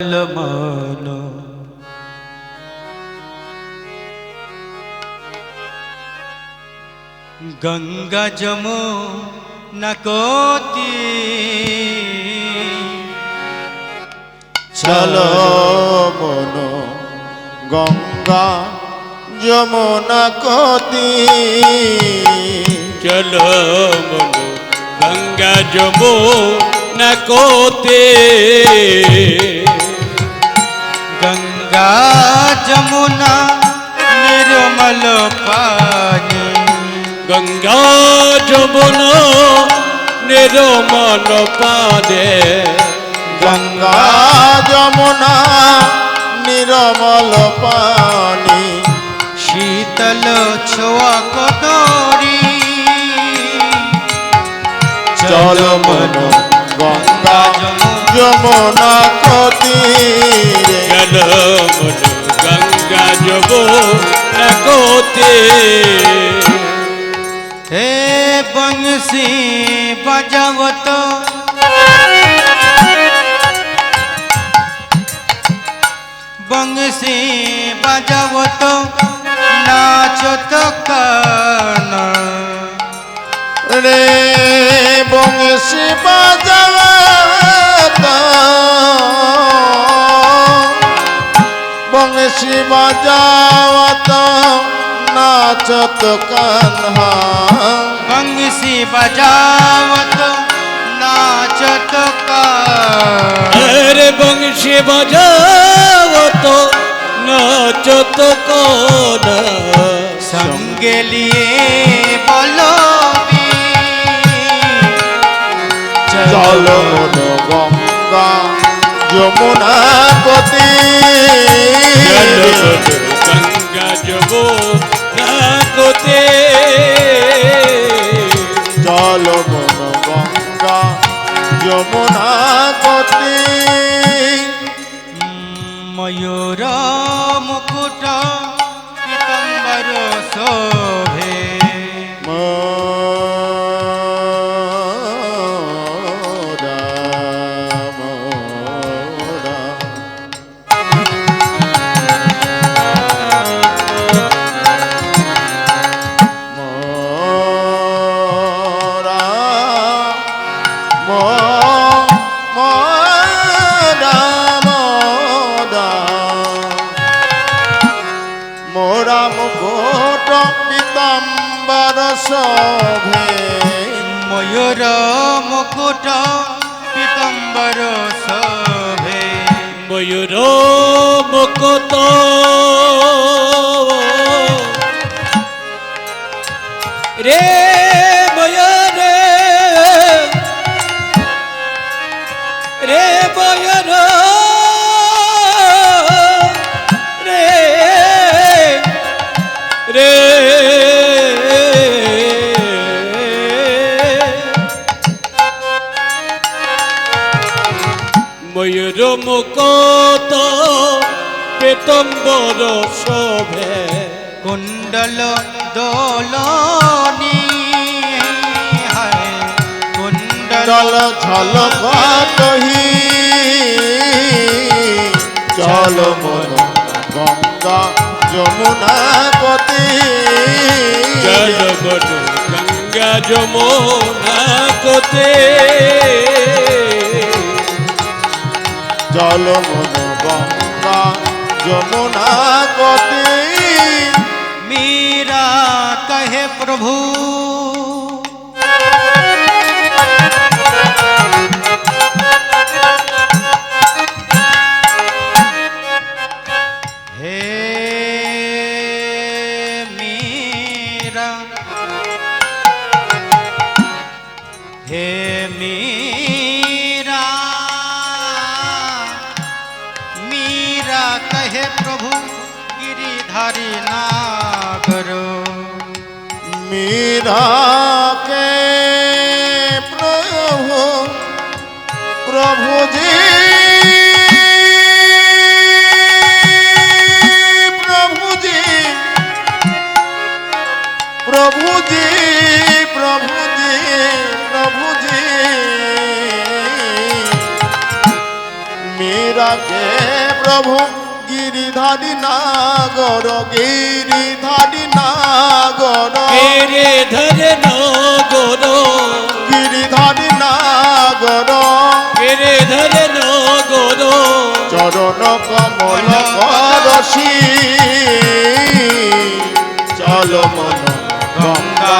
मानो गंगा जमुना कोती चलो मनो गंगा जमुना कोती चलो मनो गंगा जमुना कोती गंगा जमुना निर्मल पानी गंगा जमुना निर्मल पानी गंगा जमुना निर्मल पानी शीतल छोआ कतोरी चल मनो गंगा जमुना कोती चल मनो गंगा जमुना कोती हे बंसी बजावतो बंसी बजावतो नाचतो काना रे बंसी बजावतो बंसी बजावतो नाचत कान्हा बंसी बजावतो नाचत कान्हा अरे बंसी बजावतो नाचत कान्हा संगे लिए बोलो चल मनो गंगा जमुना कोती गंगा जमुना कोती चल मनो गंगा जमुना कोती मयूर मुकुट पीताम्बर शोभे मोरा मुकुट पीताम्बर शोभे मयूर मुकुट पीताम्बर शोभे मयूर मुकुट रे मयूर रे मयूर रे मयूर मुकुट पीताम्बर शोभे कुंडल दोलनी है चल झलकही चल मनो गंगा जमुना कोती चल मनो गंगा जमुना कोती चल मनो गंगा जमुना कोती मीरा कहे प्रभु हे मीरा हे मीरा मीरा कहे प्रभु गिरिधारी नागर मीरा के प्रभु प्रभु जी प्रभु जी प्रभु जी प्रभु जी प्रभु जी मीरा के প্রভু গিরিধারী নাগর গিরিধারী নাগর কেরে ধরে নগর গিরিধারী নাগর কেরে ধরে নগর চরণ কমল করসি চল মন গঙ্গা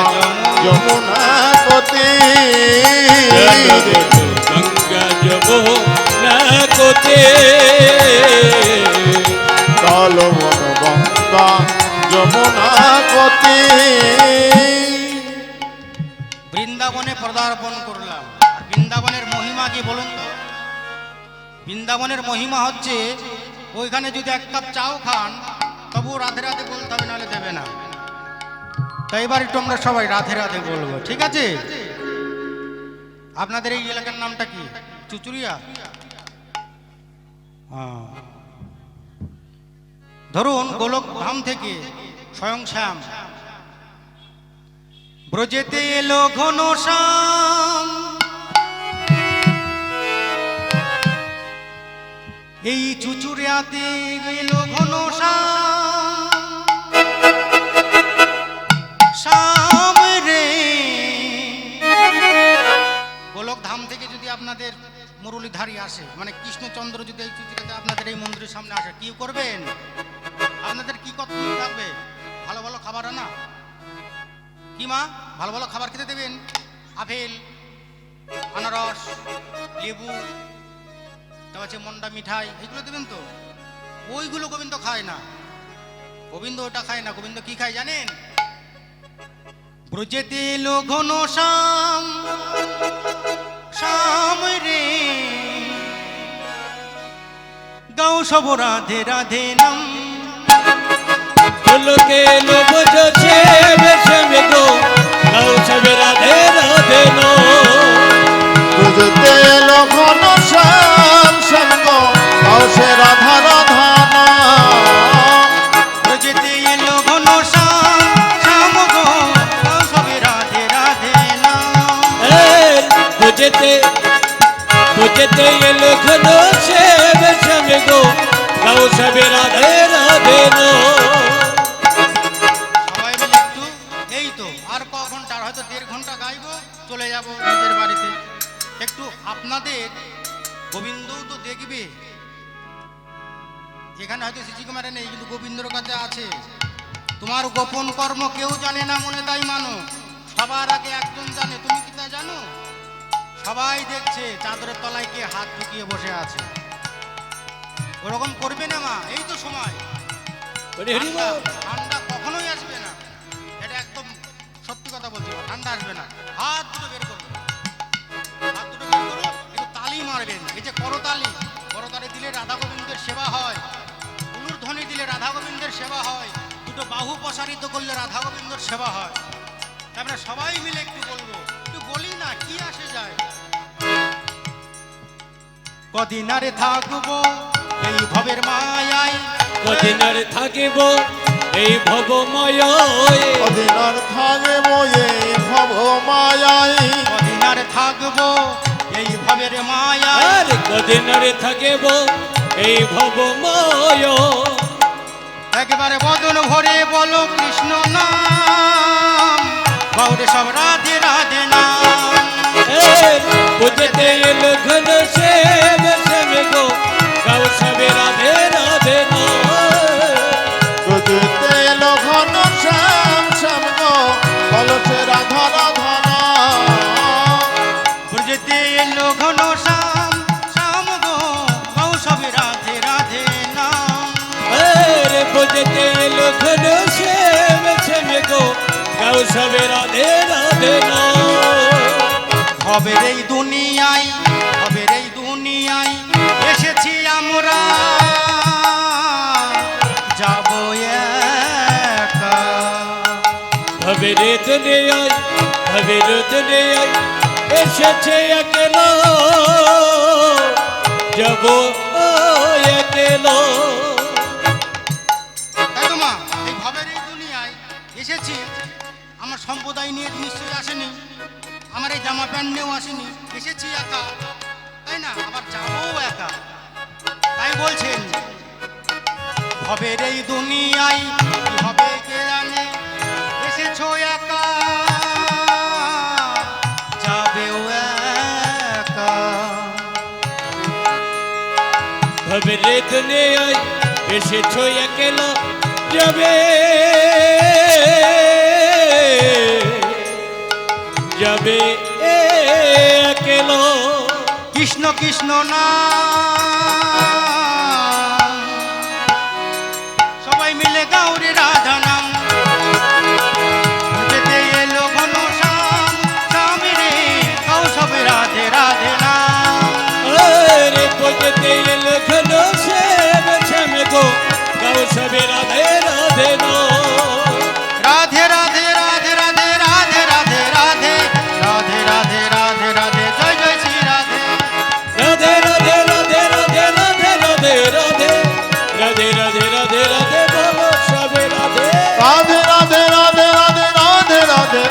যমুনা পতি গঙ্গা যমুনা কোতে চল মন গঙ্গা যমুনা পতি বৃন্দাবনে পদার্পণ করলাম। আর বৃন্দাবনের মহিমা কি বলুন তো? বৃন্দাবনের মহিমা হচ্ছে ওইখানে যদি এক কাপ চাও খান তবু রাধে রাধে বলতে হবে, নাহলে দেবে না। তাই এবার একটু আমরা সবাই রাধে রাধে বলবো, ঠিক আছে? আপনাদের এই এলাকার নামটা কি? চুচুড়িয়া? হ্যাঁ। ধরুন গোলক ধাম থেকে স্বয়ং শ্যাম ব্রজেতে এলো ঘন শ্যাম, এই চুচুড়িয়াতে এলো ঘন শ্যাম, শ্যাম রে। গোলক ধাম থেকে যদি আপনাদের মুরলীধারী আসে, মানে কৃষ্ণচন্দ্র যদি এই চুচুড়িয়াতে আপনাদের এই মন্দিরের সামনে আসে, কি করবেন? আপনাদের কি কর্তব্য থাকবে? ভালো ভালো খাবার আনা, কি মা ভালো ভালো খাবার খেতে দেবেন। আপেল, আনারস, লেবু, তারপর হচ্ছে মন্ডা মিঠাই, এগুলো দেবেন তো। ওইগুলো গোবিন্দ খায় না, গোবিন্দ ওটা খায় না। গোবিন্দ কি খায় জানেন? ব্রজেতে এলো ঘন শ্যাম, শ্যাম রে, গাও সব রাধে রাধে নাম। লোকে লোভ জছে বেশে গো গাও সবে রাধে রাধে নো বুঝতে লক্ষণ শ্যাম সঙ্গ সে রাধা রাধানা ব্রজেতে এলো ঘন শ্যাম, শ্যাম গো গাও সবে রাধে রাধে নাম। বুঝতে বুঝতে এলো ঘন সে বেশে গো গাও সবে রাধে রাধে নো। সবাই মিলে একটু, এই তো আর ক ঘন্টা, আর হয়তো 1.5 ঘন্টা গাইবো, চলে যাব নিজের বাড়িতে। একটু আপনাদের গোবিন্দও তো দেখবে, এখানে হয়তো সিসি ক্যামেরা নেই, কিন্তু গোবিন্দর কাছে আছে। তোমার গোপন কর্ম কেউ জানে না, মনে তাই মানো। সবার আগে একজন জানে, তুমি কি তা জানো? সবাই দেখছে চাদরের তলায় কে হাত ঢুকিয়ে বসে আছে। ওরকম করবে না মা, এই তো সময়। ঠান্ডা ঠান্ডা কখনোই আসবে না, এটা একদম সত্যি কথা বলছি। ঠান্ডা আসবে না। হাত দুটো বের করো, হাত দুটো বের করো, একটু তালি মারবেন। এই যে করতালি, করতালি দিলে রাধা গোবিন্দের সেবা হয়। উলুর ধ্বনি দিলে রাধা গোবিন্দের সেবা হয়। দুটো বাহু প্রসারিত করলে রাধা গোবিন্দের সেবা হয়। তারপরে সবাই মিলে একটু বলবো, একটু বলি না, কি আসে যায়। কদিন আরে থাকবো এই ভবের মায়ায়, কদিন আর থাকিব এই ভবময়, অদিনার থাকে বয়ে ভব মায়াই কদিন আর থাকবো এই ভবের মায়ায়। আর কদিন আর থাকিব এই ভবময়। একেবারে বদন ভরে বলো কৃষ্ণ নাম, গৌরে সব রাধে রাধে নাম। বুঝতে এলো ঘন সে বেশে গো গাও সবে রাধে রাধে নো। বুঝতে লক্ষণ শ্যাম সঙ্গ সে রাধা রাধানা ব্রজেতে এলো ঘন শ্যাম, শ্যাম গো গৌ সব রাধে রাধে নাম। বুঝতে এলো ঘন সে বেশে গো গাও সবে রাধে রাধে নো। ভবের এই দুনিয়ায়, ভবের এই দুনিয়ায় এসেছি আমরা, যাবো একা। ভবের দুনিয়ায় ভবের দুনিয়ায় এসেছে একলা, যাব একলা। তাই তো মা, এই ভবের এই দুনিয়ায় এসেছি, আমার সম্প্রদায় নিয়ে নিশ্চয়ই আসেনি, আমার এই জামা প্যান্ট নিয়েও আসেনি। এসেছি একা, তাই না? আবার যাবো একা। তাই বলছেন ভবের এই দুনিয়ায় কি হবে কে জানে, এসেছো একা যাবেও একা। ভবের দুনিয়ায় এসেছো একলা যাবে যাবে একলা। কৃষ্ণ কৃষ্ণ না সবাই মিলে গাউরে রাধা নাম, যেতে এলো ঘন শ্যাম শ্যাম রে গাও সবে রাধে রাধে নাম। রে বোঝতে এলো ঘন শ্যাম শ্যাম গো গাও সবে রাধে রাধে না। রাধে রাধে রাধে রাধে রাধে রাধে রাধে রাধে রাধে রাধে রাধে জয় জয় শ্রী রাধে। রাধে রাধে রাধে রাধে রাধে রাধে রাধে রাধে রাধে রাধে রাধে বলো সবে রাধে। রাধে রাধে রাধে রাধে রাধে রাধে রাধে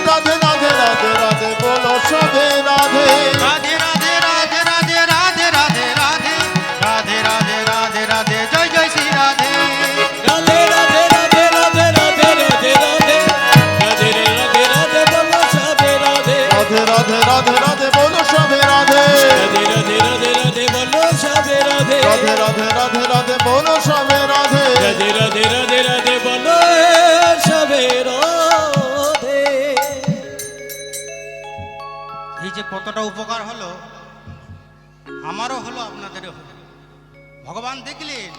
রাধে রাধে রাধে রাধে বলো সবে রাধে। রাধে রাধে রাধে রাধে রাধে রাধে রাধে রাধে রাধে রাধে রাধে জয় জয় শ্রী রাধে। রাধে রাধে রাধে রাধে রাধে রাধে রাধে রাধে রাধে রাধে বলো সবে রাধে। রাধে রাধে রাধে রাধে বলো সবে রাধে। রাধে রাধে রাধে রাধে বলো সবে রাধে। রাধে রাধে রাধে রাধে বলো সবে রাধে। রাধে রাধে রাধে রাধে বলো সবে রাধে। এই যে কতটা উপকার হলো, আমারও হলো আপনাদেরও হলো। ভগবান দেখলেন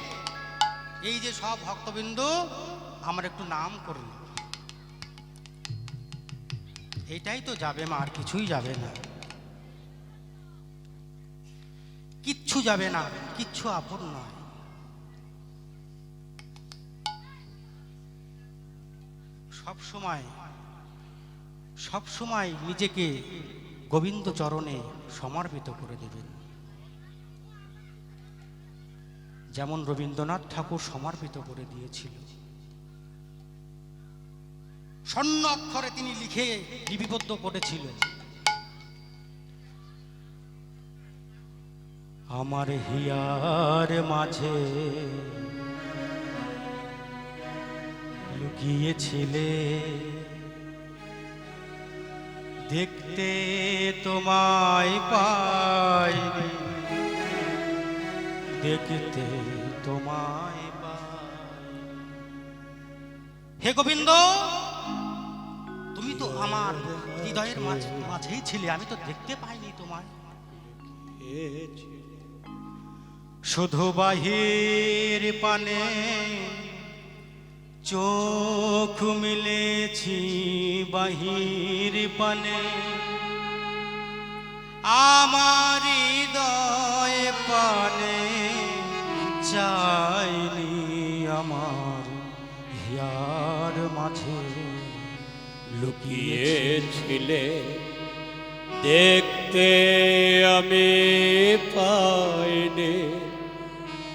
এই যে সব ভক্তবৃন্দ আমার একটু নাম করুন, এইটাই তো যাবে মা, আর কিছুই যাবে না, কিচ্ছু যাবে না, কিচ্ছু আপন নয়। সব সময় নিজেকে গোবিন্দ চরণে সমর্পিত করে দেবেন, যেমন রবীন্দ্রনাথ ঠাকুর সমর্পিত করে দিয়েছিল। স্বর্ণ অক্ষরে তিনি লিখে লিপিবদ্ধ করেছিলেন, আমার হিয়ার মাঝে লুকিয়েছিলে, দেখতে তোমায় পাইনি, দেখতে তোমায় পাইনি। হে গোবিন্দ, তুমি তো আমার হৃদয়ের মাঝেই ছিলে, আমি তো দেখতে পাইনি তোমায়। শুধু বাহির পানে চোখ মিলেছি, বাহির পানে আমার হৃদয় পানে চাইনি, আমার হিয়ার মাঝে লুকিয়েছিলে, দেখতে আমি পাইনি,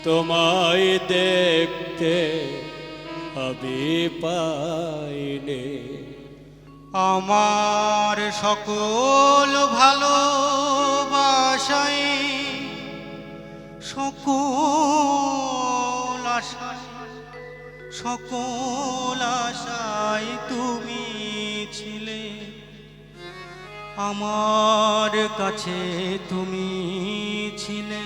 তোমায় দেখতে আমি পাইনি। আমার সকল ভালোবাসাই, সকল আশাই, সকল আশাই তুমি ছিলে, আমার কাছে তুমি ছিলে,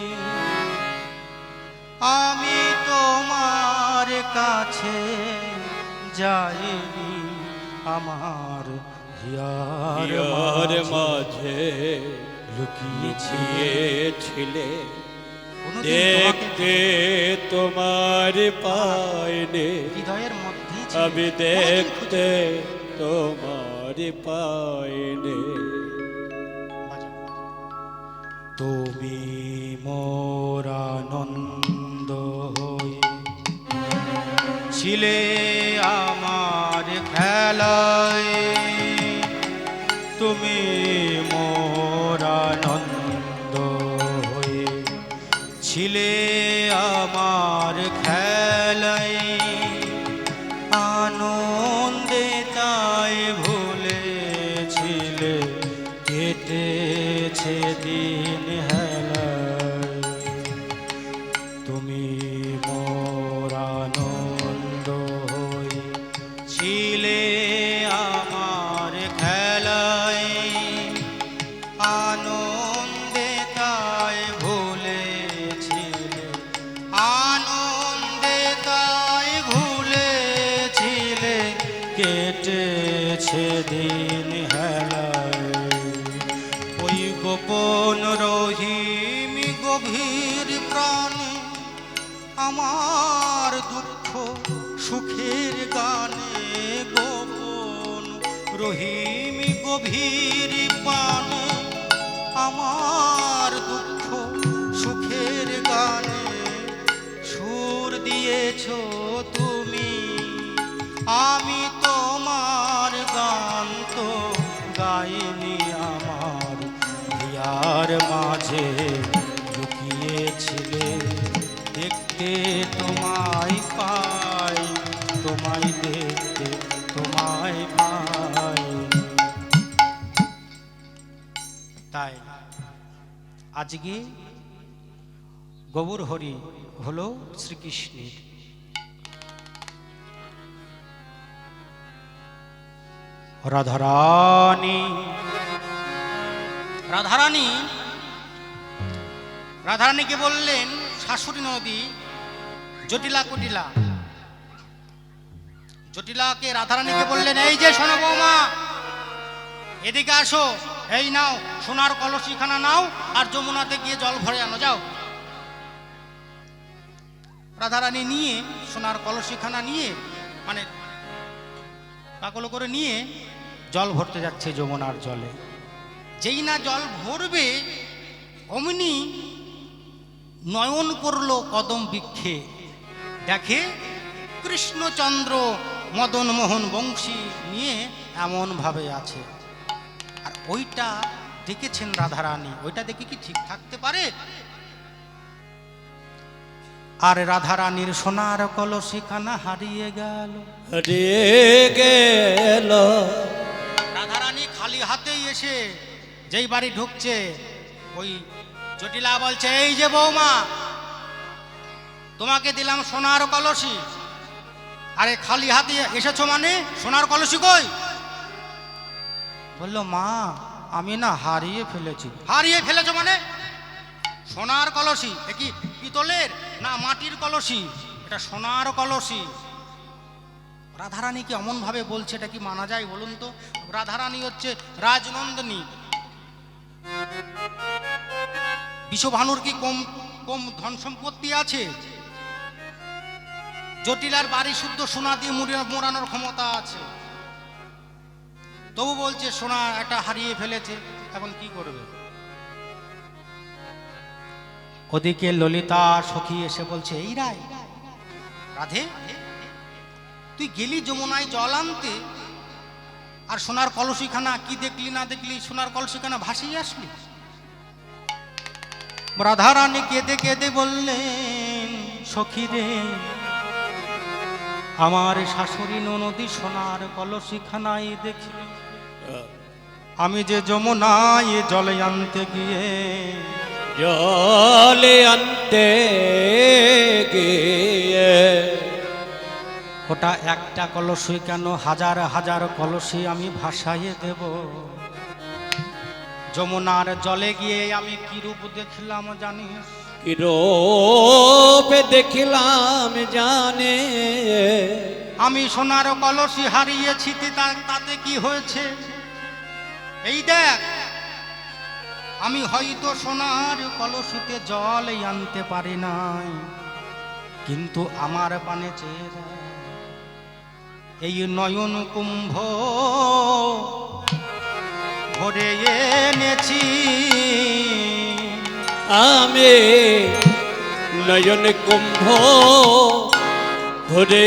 আমি তোমার কাছে যাইনি, আমার হিয়ার মাঝে লুকিয়েছিলে, দেখতে তোমার পাইনি, হৃদয়ের মধ্যে আমি দেখতে তোমার পাইনি। তুমি মোর আনন্দ হয়ে ছিলে আমার খেলায়, তুমি মোর আনন্দ হয়ে ছিলে আমার খেলায়, আনন্দে তাই ভুলেছিলে, কেটেছে দিন হেলায়। তুমি মোর আনন্দ হই ছিলে আমার খেলায় আনন্দে তাই ভুলেছিলে আনন্দে তাই ভুলেছিলে কেটেছে দিন হেলায় ওই গোপন রহিম গভীর প্রাণে আমার দুঃখ সুখের গানে গোপন রহিম গভীর প্রাণে আমার দুঃখ সুখের গানে সুর দিয়েছ তুমি আমি তোমার গান তো গাইনি আমার হিয়ার মাঝে লুকিয়েছিলে দেখতে তোমায় পাই তোমায় দেখতে তোমায় পাই তাই আজকে গৌর হরি হলো শ্রীকৃষ্ণের রাধারানী রাধারানী রাধারানীকে বললেন শাশুড়ি নদী জটিলা কুটিলা জটিলাকে রাধারানীকে বললেন এই যে শোনো বৌমা এদিকে আসো এই নাও সোনার কলসিখানা নাও আর যমুনাতে গিয়ে জল ভরে আনো যাও রাধারানী নিয়ে সোনার কলসিখানা নিয়ে মানে পাকলো করে নিয়ে জল ভরতে যাচ্ছে যমুনার জলে যেই না জল ভরবে অমনি নয়ন করল কদম বৃক্ষে দেখে কৃষ্ণচন্দ্র মদন মোহন বংশী নিয়ে এমন ভাবে আছে আর ওইটা দেখেছেন রাধারানী ওইটা দেখে কি ঠিক থাকতে পারে আর রাধারানীর সোনার কলসিখানা হারিয়ে গেল রাধারানী খালি হাতেই এসে যেই বাড়ি ঢুকছে ওই জটিলা বলছে এই যে বৌমা তোমাকে দিলাম সোনার কলসি আরে খালি হাতে এসেছো মানে সোনার কলসি কই বললো মা আমি না হারিয়ে ফেলেছি হারিয়ে ফেলেছো মানে সোনার কলসি এ কি পিতলের না মাটির কলসি এটা সোনার কলসি রাধারানীকে অমন ভাবে বলছে এটা কি মানা যায় বলুন তো রাধারানী হচ্ছে রাজনন্দিনী বিশ্বভানুর কি কম কম ধন সম্পত্তি আছে জটিলার বাড়ি শুদ্ধ সোনা দিয়ে মোড়ানোর ক্ষমতা আছে তবু বলছে সোনা একটা হারিয়ে ফেলেছে এখন কি করবে ওদিকে ললিতা সখী এসে বলছে এই রায় রাধে তুই গেলি যমুনায় জল আনতে আর সোনার কলসিখানা কি দেখলি না দেখলি সোনার কলসিখানা ভাসিয়ে আসলি রাধারানী কেঁদে কেঁদে বললেন সখী রে আমার শাশুড়ি ননদী সোনার কলসিখানায় দেখি আমি যে যমুনায় জলে আনতে গিয়ে জলে আনতে গিয়ে ওটা একটা কলসি কেন হাজার হাজার কলসি আমি ভাসাইয়ে দেব যমুনার জলে গিয়ে আমি কি রূপ দেখলাম জানিস কি রূপ দেখিলাম জানে আমি সোনার কলসি হারিয়েছি তাতে কি হয়েছে এই দেখ আমি হয়তো সোনার কলসিতে জল আনতে পারি নাই কিন্তু আমার পানে চেয়ে এই নয়ন কুম্ভ ভরে এনেছি আমি নয়ন কুম্ভ ভরে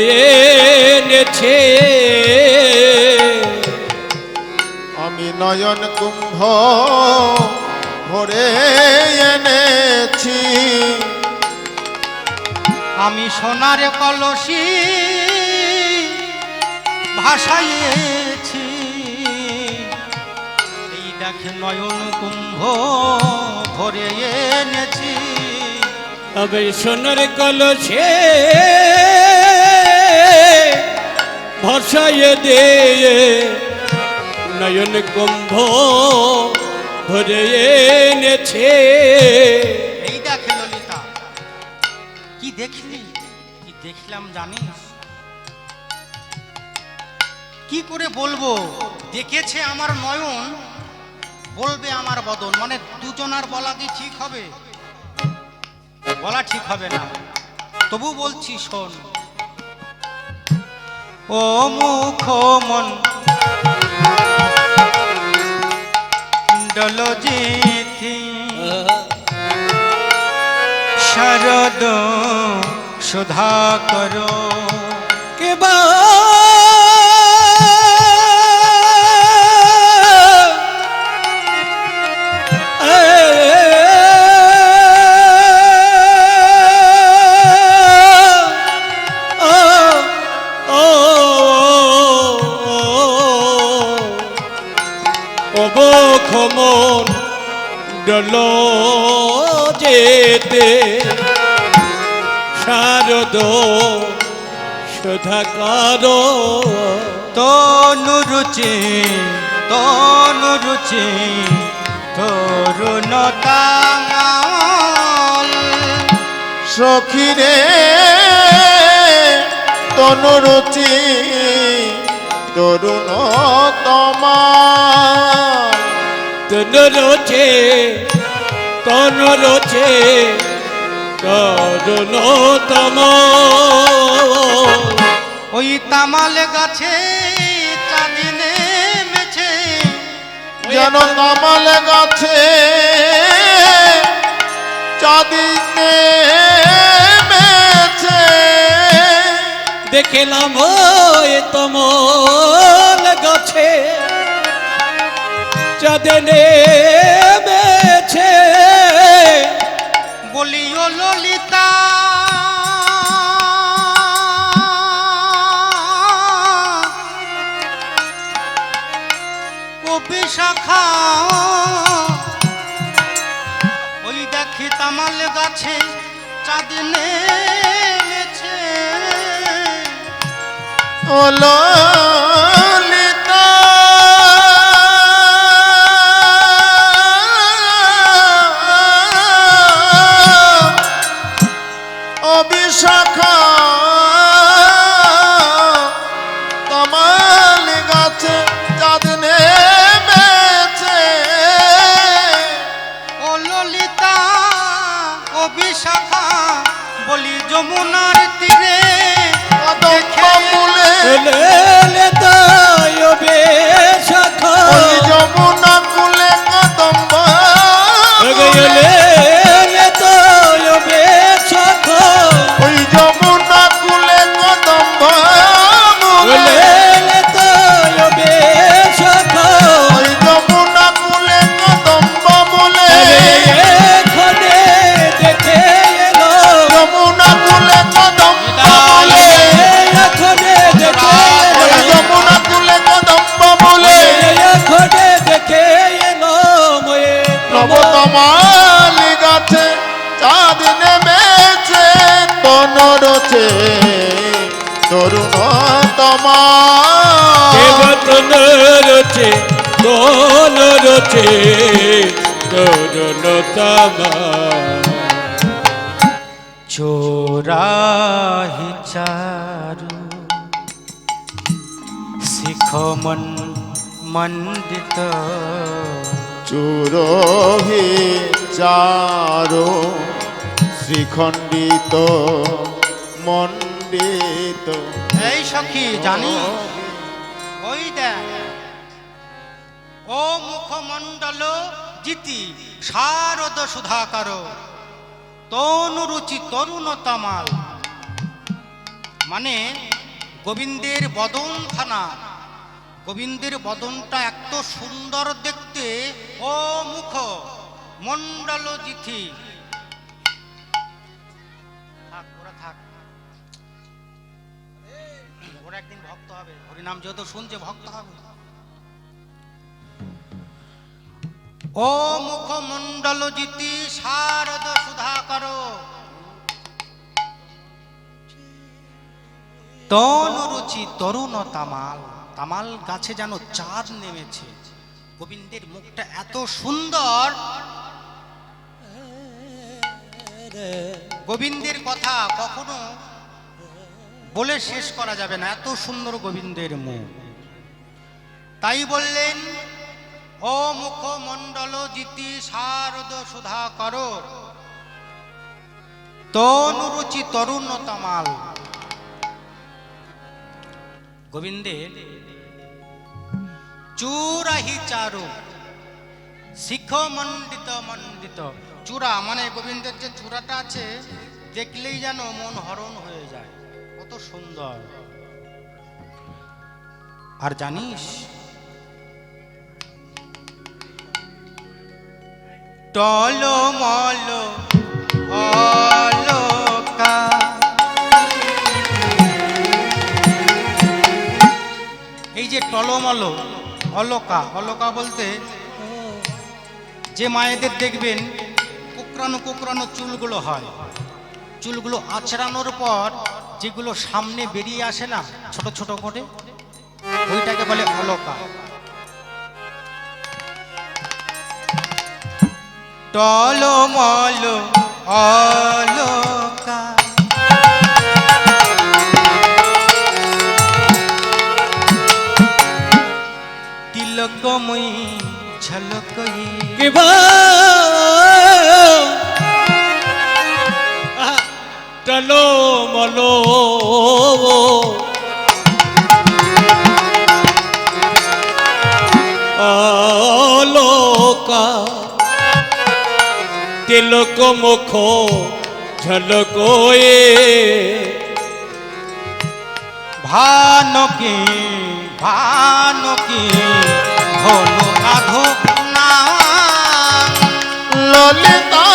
এনেছে আমি নয়ন কুম্ভ ভরে এনেছি আমি সোনার কলসি ভাসাইয়েছি এই দেখে নয়ন কুম্ভ ভরে এনেছি তবে সোনার কলসে ভাসাইয়ে দে নয়ন কুম্ভ ভরে এনেছে। এই দেখে ললিতা, কি দেখলি? কি দেখলাম জানিস? কি করে বলবো? দেখেছে আমার নয়ন, বলবে আমার বদন। মানে দুজনার বলা কি ঠিক হবে? বলা ঠিক হবে না, তবু বলছি শোন। ও মুখ মন ডলজিথি শরদ সুধা করো কে বা মন ডল যেতে শারদ সুধাকর তনু রুচি তরুণতা সখিরে তনুরুচি তরুণ তোমার তনুরুচি তনুরুচি তরুণ তোমার। ওই তামাল গাছে চাঁদি নেমেছে, যেন তামাল গাছে চাঁদি নেমেছে। দেখলাম ওই তমল গাছে চাঁদ নেমেছে। বলিও ললিতা কবি শাখা, ওই দেখি তামাল গাছে চাঁদ নেমেছে। ও ললিতা অবিশাখা তামাল গাছে চাঁদ নেমেছে। ও ললিতা ও বিশাখা, বলি যমুনার তীরে কদম্ব মূলে লে তাই বেশাখা ওই যমুনা কূলে কদম্ব গেলে তাই বেশাখা ওই যমুনা কূলে কদম্ব মূলে লে তাই বেশাখা ওই যমুনা কূলে কদম্ব মূলে এখানে দেখে এলো যমুনা কূলে কদম্ব মূলে এখানে দেখে ওই এলো যমুনা কূলে কদম্ব মূলে এখানে দেখে এলো ময়ে নবতমাল গাছে চাঁদ নেমেছে। তনরছে তরুণ তোমার দেবতন রচে কোন রচে তরুণ তামা চোরাহি চারু শিখ মন মন্ডিত চুরহি চারো শ্রীখণ্ডিত মণ্ডিত। এই সখী জানি, ওই দেখ ও মুখমণ্ডল জিতি শারদ সুধাকর তনুরুচি তরুণ তামাল। মানে গোবিন্দের বদনখানা, গোবিন্দের বদনটা এত সুন্দর দেখতে। ও মুখ মণ্ডল জিথি, থাক ওরা থাক, ওরা একদিন ভক্ত হবে, হরিনাম যত শুনছে ভক্ত হবে। ও মুখমণ্ডল জিতি শারদ সুধাকর তনুরুচি তরুণ তামাল, তামাল গাছে যেন চাঁদ নেমেছে। গোবিন্দের মুখটা এত সুন্দর, গোবিন্দের কথা কখনো বলে শেষ করা যাবে না, এত সুন্দর গোবিন্দের মুখ। তাই বললেন, ও মুখমণ্ডল জিতি শারদ সুধা কর, তনুরুচি তরুণ তামাল। গোবিন্দের চূড়াহি চারু শিখ মণ্ডিত মণ্ডিত। চূড়া মানে গোবিন্দের যে চূড়াটা আছে, দেখলেই যেন মন হরণ হয়ে যায়, কত সুন্দর। আর জানিস, টলমল অলকা, এই যে টলমল অলকা, অলকা বলতে যে মায়েদের দেখবেন কোকড়ানো কোকড়ানো চুলগুলো হয়, চুলগুলো আঁচড়ানোর পর যেগুলো সামনে বেরিয়ে আসে না ছোট ছোট করে, ওইটাকে বলে অলকা। টলমল অলকা, তিলকময়ী ঝলকয়ী, টলো মলো আলোকা, তিলক মুখ ঝলকয়ে, ভানকি ভানকি ধনু রাধো না, ললিতা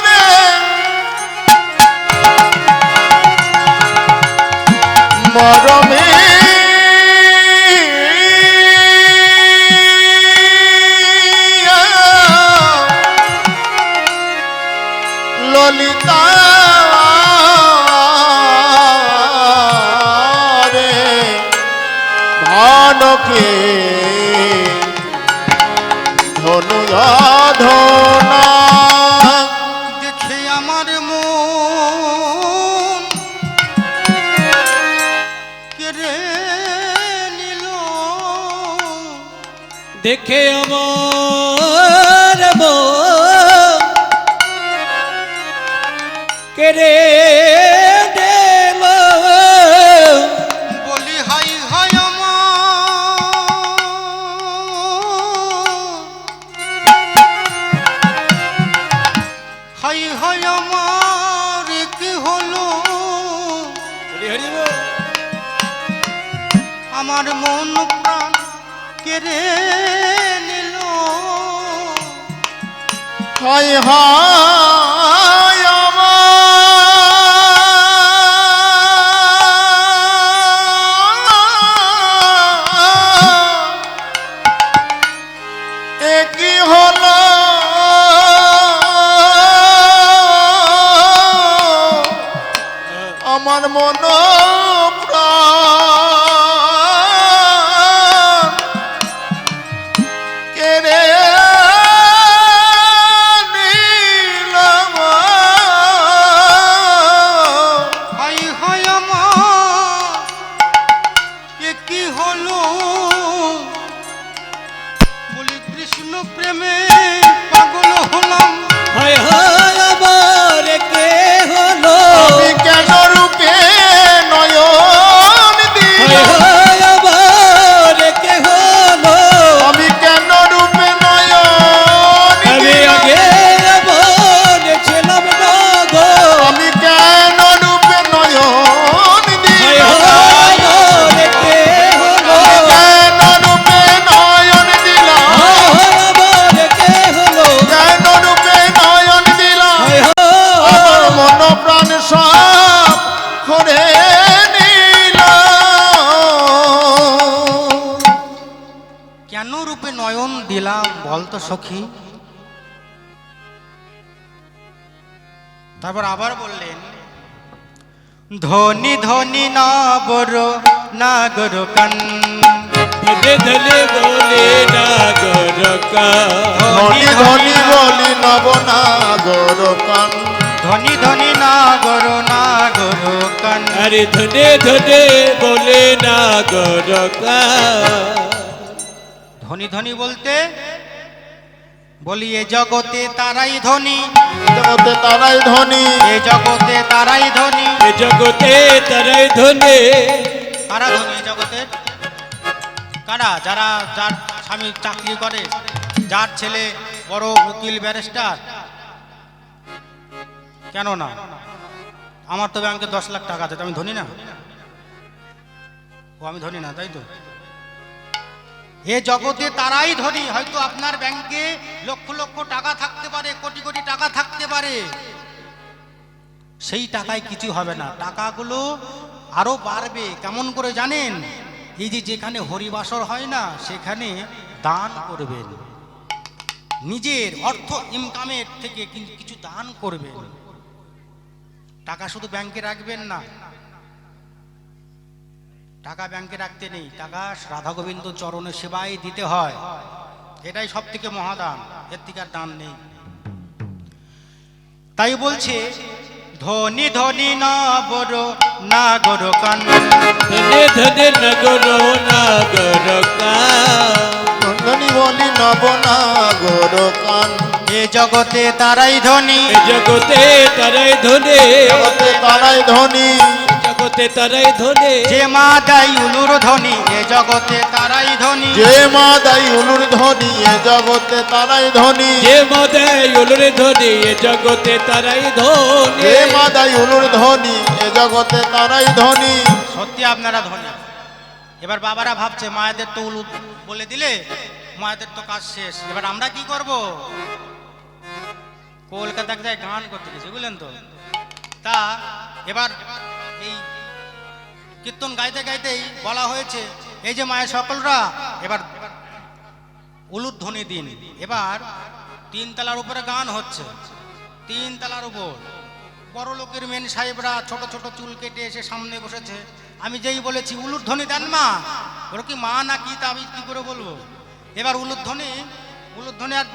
রে মরমে ললিতা রে ভানকে ধনু ধনা, দেখে আমার মন কেড়ে নিল, দেখে আমার মন কেড়ে দিল, বলি হাই হাই আমার, হাই হাই আমার কি হলো, হরি হরি বল। আমার মন প্রাণ কেড়ে নিল, হায় হায় আমার একই হলো, আমার মন প্রাণ কেড়ে নিল, হাই হাই আমার এ কি হলো, বলি কৃষ্ণ প্রেমে পাগল হলাম, হায় হায় আমার কে হলো, আমি কেন রূপে নয়ন দিল, হায় হায় আমার কে হলো, আমি কেন রূপে নয়ন আমি দিল, আগে বলেছিলাম না গো, আমি কেন রূপে নয়ন হায় দিল, হায় আমার কে হলো, কেন রূপে নয়ন দিলাম, হায় হায় আমার কে হলো, কেন রূপে নয়ন দিলাম, হায় হায় আমার মন প্রাণ সব করে নিল, কেন রূপে নয়ন দিলাম বলতো সখী, তারপর আবার বললেন, ধনী ধনী নবর নাগর কান, ধনে ধনে বলে নাগর কান, ধনী ধনী বলি নবনাগর কান, ধনী ধনী নাগর নাগর কান। আরে ধনে ধনে বলে নাগর কান। ধনী ধনী বলতে বলি এ জগতে তারাই ধনী, জগতে তারাই ধনী, এ জগতে তারাই ধনী। এ জগতে তারাই ধনে। কারা ধনী এ জগতে? কারা? যারা যার স্বামী চাকরি করে, যার ছেলে বড় উকিল ব্যারিস্টার। কেন না? আমার তো ব্যাংকে 10 লাখ টাকা আছে, তো আমি ধনী না? ও আমি ধনী না, তাই তো? এ জগতে তারাই ধনী। হয়তো আপনার ব্যাংকে লক্ষ লক্ষ টাকা থাকতে পারে, কোটি কোটি টাকা থাকতে পারে, সেই টাকায় কিছু হবে না। টাকাগুলো আরো বাড়বে। কেমন করে জানেন? এই যে যেখানে হরিবাসর হয় না, সেখানে দান করবেন। নিজের অর্থ ইনকামের থেকে কিন্তু কিছু দান করবেন। টাকা শুধু ব্যাংকে রাখবেন না। টাকা ব্যাংকে রাখতে নেই, টাকা রাধা গোবিন্দ চরণে সেবায় দিতে হয়। এটাই সব থেকে মহাদান, এর থেকে আর দান নেই। তাই বলছে, ধনী ধনী নবর নাগর কান, ধনে ধনে নগর নাগর কান, ধনী বলি নবনাগর কান, এ জগতে তারাই ধনী, এ জগতে তারাই ধনে, জগতে তারাই ধনী, জগতে তারাই ধনে। যে মা দাই উলুর ধনী, এ জগতে তারাই ধনী। যে মা দাই উলুর ধনী, এ জগতে তারাই ধনী, যে মদাই উলুরে ধনে, এ জগতে তারাই ধনে। যে মা দাই উলুর ধনী, এ জগতে তারাই ধনী। সত্যি আপনারা ধনী। এবার বাবারা ভাবছে মায়েদের তো উলু বলে দিলে মায়েদের তো কাজ শেষ, এবার আমরা কি করব? কলকাতা যায় গান করতে গেছে, বুঝলেন তো? তা এবার এই কীর্তন গাইতে গাইতেই বলা হয়েছে, এই যে মায়ের সকলরা এবার উলুধ্বনি দিন। এবার 3 তলার উপরে গান হচ্ছে, 3 তলার উপর। বড় লোকের মেন সাহেবরা ছোট ছোট চুল কেটে এসে সামনে বসেছে। আমি যেই বলেছি উলুধ্বনি দেন মা, ওরা কি মা না কি তা আমি কি করে বলবো? এবার উলুধ্বনি আর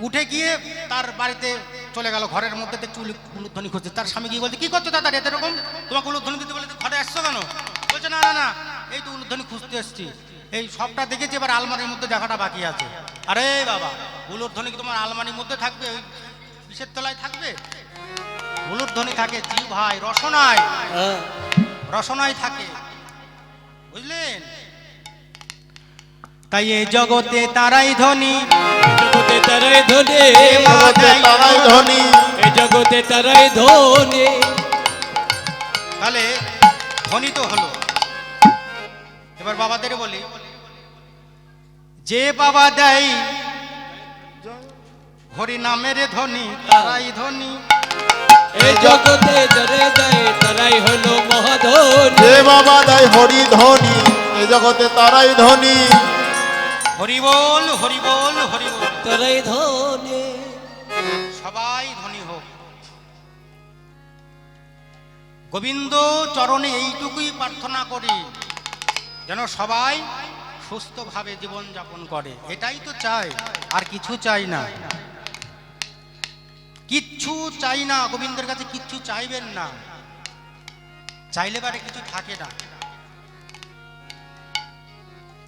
উঠে গিয়ে তার বাড়িতে চলে গেল, ঘরের মধ্যে দেখছি উলুধ্বনি খুঁজছে। তার স্বামী কি বলছে, কি করছো দাদা এরকম, তোমাকে উলুধ্বনি দিতে বলে ঘরে আসছো কেন? বলছে না না না, এই তো উলুধ্বনি খুঁজতে এসছি। এই সবটা দেখেছি, এবার আলমারির মধ্যে দেখাটা বাকি আছে। আরে বাবা, উলুধ্বনি কি তোমার আলমারির মধ্যে থাকবে, ওই বিষের তলায় থাকবে? উলুধ্বনি থাকে জি ভাই, রসনায়, রসনায় থাকে, বুঝলেন? তাই এই জগতে তারাই ধনী, জগতে তারাই ধনে, জগতে তারাই ধনী। এ জগতে তারাই ধনে। তাহলে ধনী তো হলো। এবার বাবাদের বলি, যে বাবা দেয় হরি নামের ধনী, তারাই ধনী। এ জগতে যারে দেয় তারাই হলো মহাধনী। যে বাবা দেয় হরি ধনী, এ জগতে তারাই ধনী। হরি বল হরি বল হরি বল। তারাই ধনে। সবাই ধনী হোক। গোবিন্দ চরণে এইটুকুই প্রার্থনা করি, যেন সবাই সুস্থভাবে জীবন যাপন করে। এটাই তো চাই, আর কিছু চাই না। কিচ্ছু চাই না, গোবিন্দের কাছে কিচ্ছু চাইবেন না। চাইলে পারে কিছু থাকে না।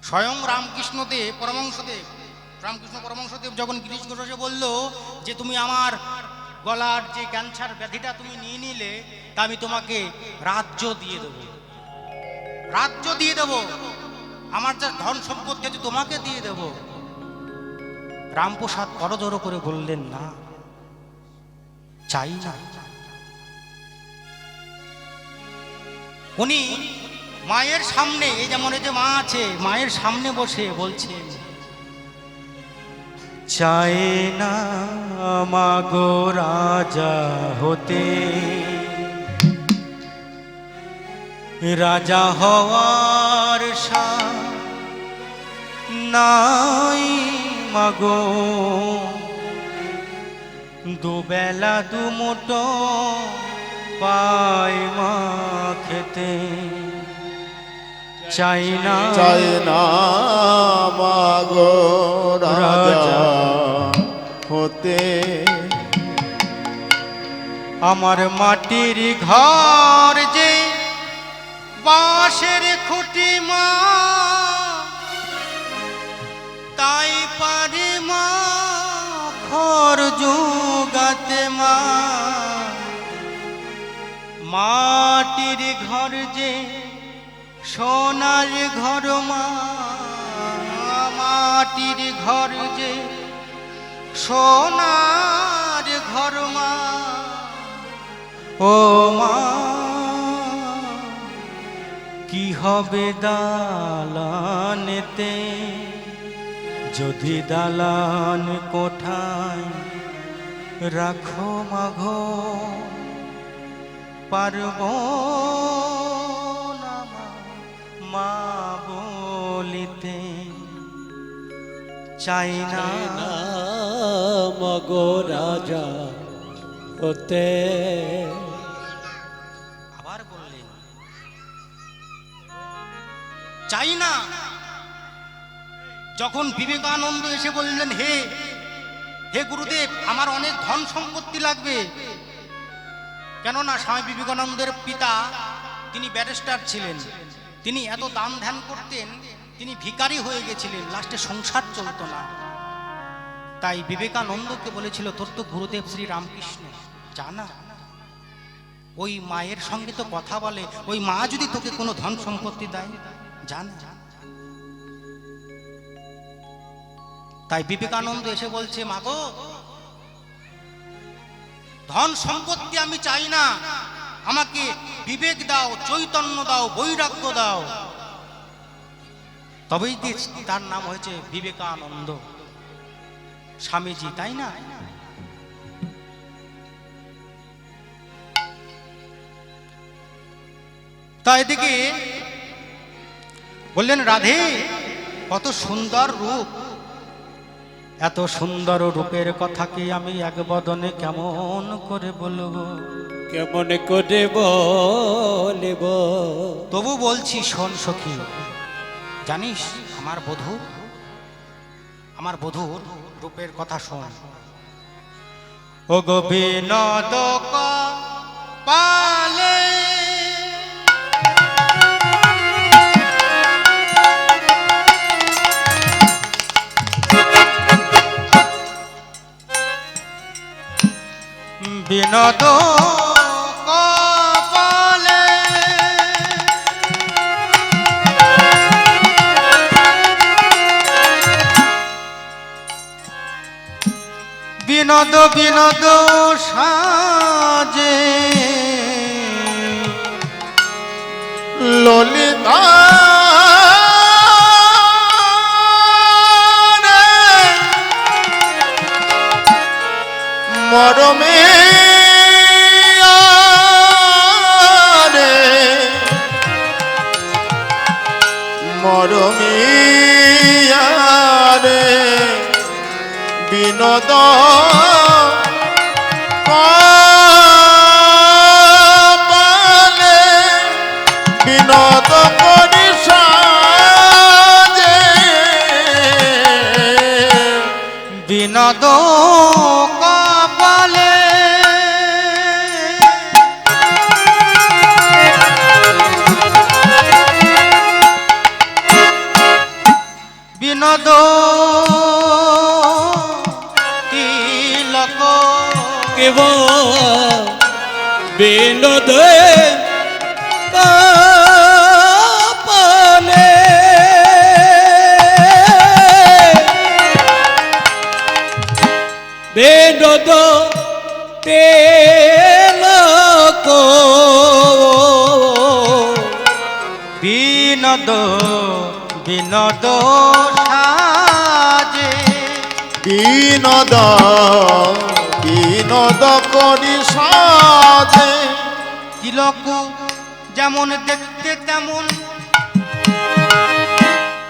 স্বয়ং রামকৃষ্ণদেব পরমহংসদেব যখন গিরিশ ঘোষে বলল যে তুমি আমার গলার যে ক্যান্সার ব্যাধিটা তুমি নিয়ে নিলে, তা আমি তোমাকে রাজ্য দিয়ে দেব, রাজ্য দিয়ে দেব, আমার যা ধন সম্পত্তি আছে তোমাকে দিয়ে দেব। রামপ্রসাদ করজোড় করে বললেন না, চাই না। উনি মায়ের সামনে, এই যেমন এই যে মা আছে, মায়ের সামনে বসে বলছে, চাই না মাগো রাজা হতে, রাজা হওয়ার নাই মাগো, দুবেলা দুমুঠো পাই মা খেতে, চাই না চাই না মাগো রাজা হতে। আমার মাটির ঘর যে বাঁশের খুঁটি মা, তাই পারি মা ঘর জোগাতে মা। মাটির ঘর যে সোনার ঘর মা, মাটির ঘর যে সোনার ঘর মা। ও মা কি হবে দালানেতে, যদি দালান কোঠায় রাখো মাঘো, পারব না মা বলিতে, চাই না মগো রাজা হতে। আবার বললেন চাই না। যখন বিবেকানন্দ এসে বললেন, হে হে গুরুদেব, আমার অনেক ধন সম্পত্তি লাগবে, কেননা স্বামী বিবেকানন্দের পিতা তিনি ব্যারিস্টার ছিলেন, তিনি এত দান ধ্যান করতেন, তিনি ভিখারি হয়ে গেছিলেন, লাস্টে সংসার চলত না। তাই বিবেকানন্দকে বলেছিল, তোর তো গুরুদেব শ্রী রামকৃষ্ণ, জানা ওই মায়ের সঙ্গে তো কথা বলে, ওই মা যদি তোকে কোনো ধন সম্পত্তি দেয়, জানা। তাই বিবেকানন্দ এসে বলছে, মা গো, ধন সম্পত্তি আমি চাই না, আমাকে বিবেক দাও, চৈতন্য দাও, বৈরাগ্য দাও। তবেই তার নাম হয়েছে বিবেকানন্দ স্বামীজি, তাই না? তাই এদিকে বললেন, রাধে কত সুন্দর রূপ, এত সুন্দর রূপের কথা কি আমি এক বদনে কেমন করে বলবো, কেমন করে বলব। তবু বলছি শোন সখী, জানিস আমার বধূর রূপের কথা শোন। ও গো বিনোদ পালে বিনোদ কপালে বিনোদ বিনোদ সাজে ললিতা মরমে মরমিয়ারে বিনোদ কপালে বিনোদ করি সাজে বিনোদ কপালে বিনোদ তিলক কেব বিনোদ কপালে বিনোদ তিলক বিনোদ বিনোদ সাজে বিনোদ বিনোদ করি সাজে তিলক যেমন দেখতে তেমন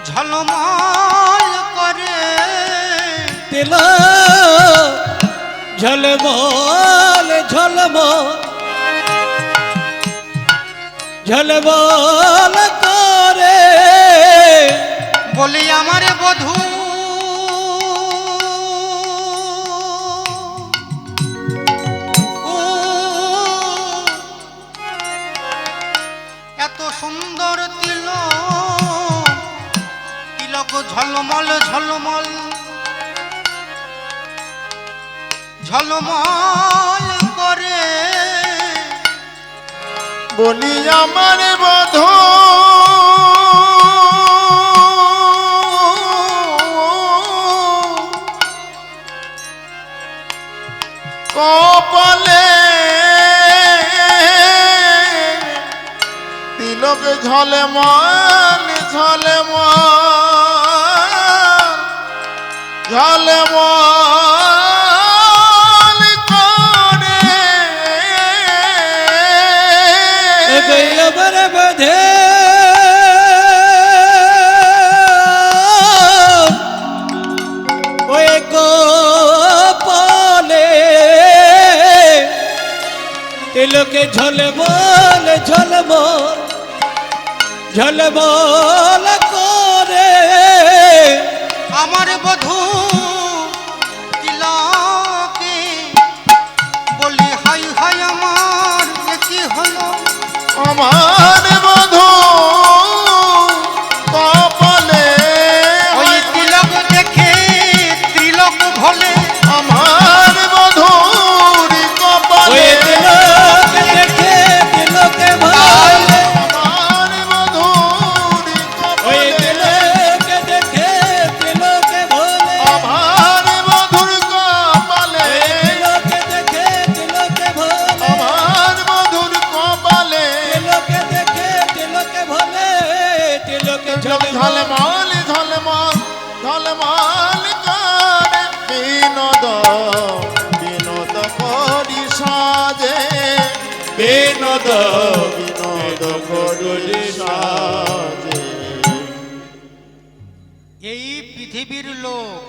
ঝলমল করে তিলক ঝলমল ঝলমল ঝলমল করে বলি আমার বধূ এত সুন্দর তিলক ঝলমল ঝলমল ঝলমল করে বলি আমার বধূ কপালে তিলক ঝলমল ঝলমল ঝলমল করে আমার বধে ওই কপালে তিলকে ঝলমল ঝলমল ঝলমল করে আমার বধূ তিলকে বলি হাই হাই আমার এ কি হলো আমার বধূ কপালে ওই তিলক দেখে ত্রিলোক ভোলে আমার বধূর ওই কপালে তিলক দেখে তিলকে ভালে আমার বধূর ওই কপালে তিলক দেখে তিলকে ভালে আমার বধূর কপালে তিলক দেখে তিলকে ভালে আমার বধূর কপালে তিলকে দেখে তিলকে ভালে তিলকে ঝলমল ঝলমল ঝলমল করে বিনোদ বিনোদ করি সাজে বিনোদ বিনোদ করি সাজে এই পৃথিবীর লোক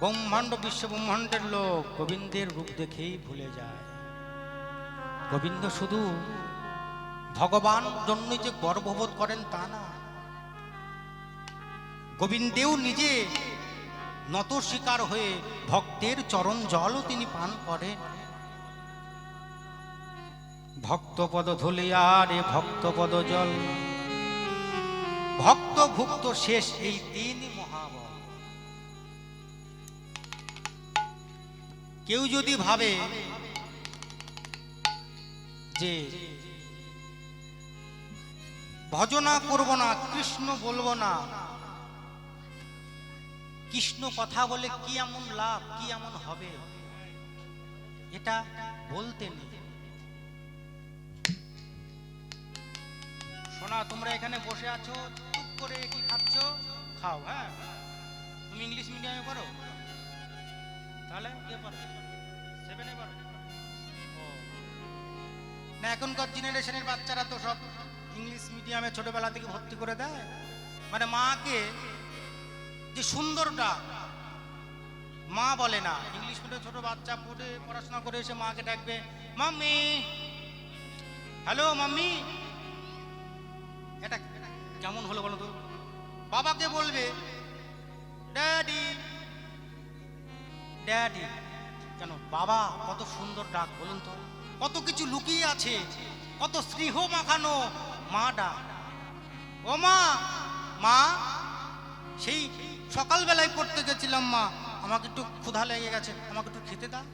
ব্রহ্মাণ্ড বিশ্ব ব্রহ্মাণ্ডের লোক গোবিন্দের রূপ দেখেই ভুলে যায়। গোবিন্দ শুধু ভগবান জন্যই যে গর্ববোধ করেন তা না, গোবিন্দেও নিজে নত শিকার হয়ে ভক্তের চরণ জলও তিনি পান করেন। ভক্তপদ ধুলিয়া রে ভক্তপদ জল, ভক্ত ভুক্ত শেষ এই তিনই মহাবল। কেউ যদি ভাবে যে ভজনা করব না, কৃষ্ণ বলবো না, কৃষ্ণ কথা বলে কি এমন লাভ, কি এমন হবে, এটা বলতে নেই। শোনা, তোমরা এখানে বসে আছো, চুপ করে কি খাচ্ছ খাও। হ্যাঁ, তুমি ইংলিশ মিডিয়ামে পড়ো, তাহলে কে পড়ো? 7-এ পড়ো? ও না, এখনকার জেনারেশনের বাচ্চারা তো সব ইংলিশ মিডিয়ামে ছোটবেলা থেকে ভর্তি করে দেয়। মানে মাকে যে সুন্দরটা মা বলে না, ইংলিশ মিডিয়ামে ছোট বাচ্চা পড়ে পড়াশোনা করে এসে মাকে ডাকবে মাম্মি, হ্যালো মাম্মি। এটা কেমন হলো বলো তো? বাবাকে বলবে ড্যাডি ড্যাডি। কেন? বাবা কত সুন্দর ডাক বলুন তো, কত কিছু লুকিয়ে আছে, কত স্নেহ মাখানো মা ডাক। ও মা, মা সেই সকালবেলায় পড়তে গেছিলাম মা, আমাকে একটু ক্ষুধা লেগে গেছে, আমাকে একটু খেতে দাও।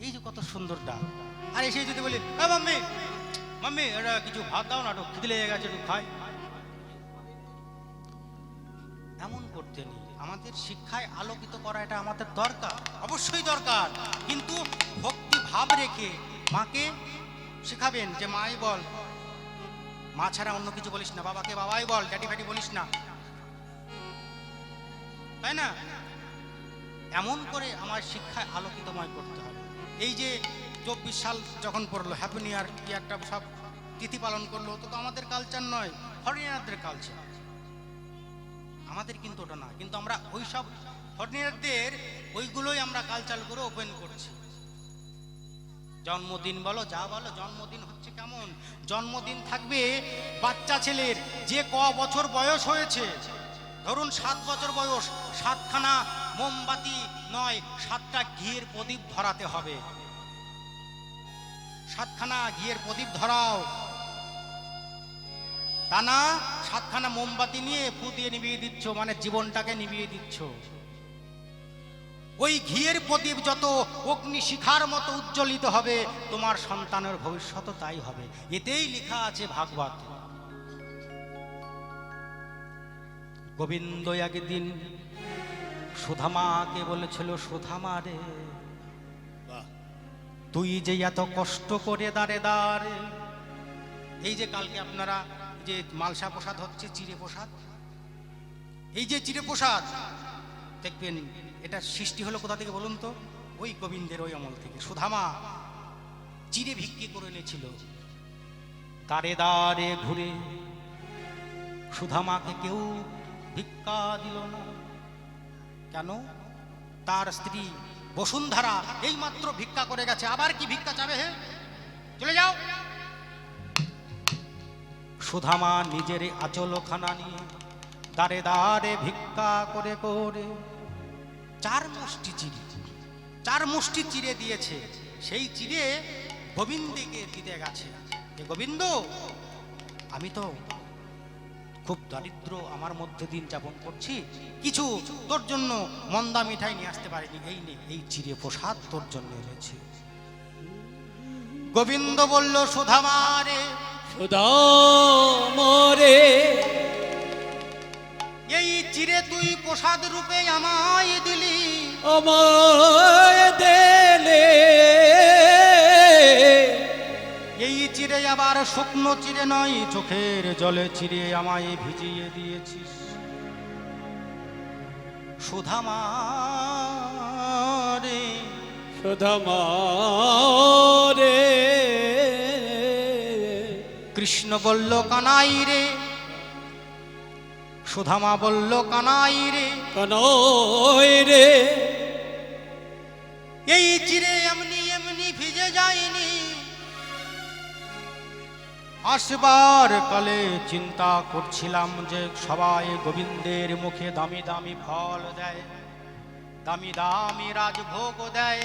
এই যে কত সুন্দর ডাক। আর এসে যদি বলি হ্যাঁ মাম্মি, মাম্মি এটা কিছু ভাত দাও না, একটু খিদে লেগে গেছে, একটু খাই, এমন করতে নেই। আমাদের শিক্ষায় আলোকিত করা এটা আমাদের দরকার, অবশ্যই দরকার, কিন্তু ভক্তি ভাব রেখে মাকে শেখাবেন যে মাই বল, মা ছাড়া অন্য কিছু বলিস না, বাবাকে বাবাই বল, ড্যাডি ফ্যাডি বলিস না, তাই না? এমন করে আমার শিক্ষায় আলোকিতময় করতে হবে। এই যে 24 সাল যখন পড়লো, হ্যাপি নিউ ইয়ার কি একটা সব তিথি পালন করলো, তো আমাদের কালচার নয়, ফরেনারদের কালচার, আমাদের কিন্তু ওটা না। কিন্তু আমরা ওই সব ফরেনারদের ওইগুলোই আমরা কালচার করে ওপেন করছি। জন্মদিন বলো যা বলো, জন্মদিন হচ্ছে কেমন? জন্মদিন থাকবে বাচ্চা ছেলের যে বছর বয়স হয়েছে, ধরুন 7 বছর বয়স, 7খানা মোমবাতি নয় 7টা ঘিয়ের প্রদীপ ধরাতে হবে। 7খানা ঘিয়ের প্রদীপ ধরাও, তা না 7খানা মোমবাতি নিয়ে ফু দিয়ে নিভিয়ে দিচ্ছ, মানে জীবনটাকে নিভিয়ে দিচ্ছ। ওই ঘিয়ের প্রদীপ যত অগ্নিশিখার মতো উজ্জ্বলিত হবে, তোমার সন্তানের ভবিষ্যৎ তাই হবে। এতেই লেখা আছে ভাগবত। গোবিন্দ একদিন সুধামাকে বলেছিল, সুধামা রে, তুই যে এত কষ্ট করে দাঁড়ে দাঁড়ে, এই যে কালকে আপনারা যে মালসা প্রসাদ হচ্ছে, চিড়ে প্রসাদ, এই যে চিড়ে প্রসাদ দেখবেন, এটা সৃষ্টি হলো কোথা থেকে বলুন তো? ওই গোবিন্দের ওই আমল থেকে। সুধামা চিড়ে ভিক্ষি করে এনেছিল, দাঁড়ে দাঁড়ে ঘুরে। সুধামাকে কেউ ভিক্ষা দিল না। কেন? তার স্ত্রী বসুন্ধরা এই মাত্র ভিক্ষা করে গেছে, আবার কি ভিক্ষা চাবে? হে, চলে যাও। সুধামা নিজের আঁচলখানা নিয়ে দাঁড়ে দাঁড়ে ভিক্ষা করে করে 4 মুষ্টি চিড়ে দিয়েছে। সেই চিড়ে গোবিন্দকে দিতে গেছে। গোবিন্দ, আমি তো খুব দারিদ্র, আমার মধ্যে দিন যাপন করছি, কিছু তোর জন্য মন্দা মিঠাই নিয়ে আসতে পারিনি, এই নে, এই চিড়ে প্রসাদ তোর জন্য এনেছি। গোবিন্দ বলল, সুধামা রে, সুদামা রে, এই চিড়ে তুই প্রসাদ রূপে আমায় দিলি, আমায় দেলে, এই চিড়ে আবার শুকনো চিড়ে নয়, চোখের জলে চিড়ে আমায় ভিজিয়ে দিয়েছিস। সুধামা রে, সুদামা রে, কৃষ্ণ বলল, কানাই রে। সুধামা বলল, কানাই রে, কানাই রে, এই চিড়ে এমনি এমনি ভিজে যায়নি, আসবার কালে চিন্তা করছিলাম যে সবাই গোবিন্দের মুখে দামি দামি ফল দেয়, দামি দামি রাজভোগ দেয়,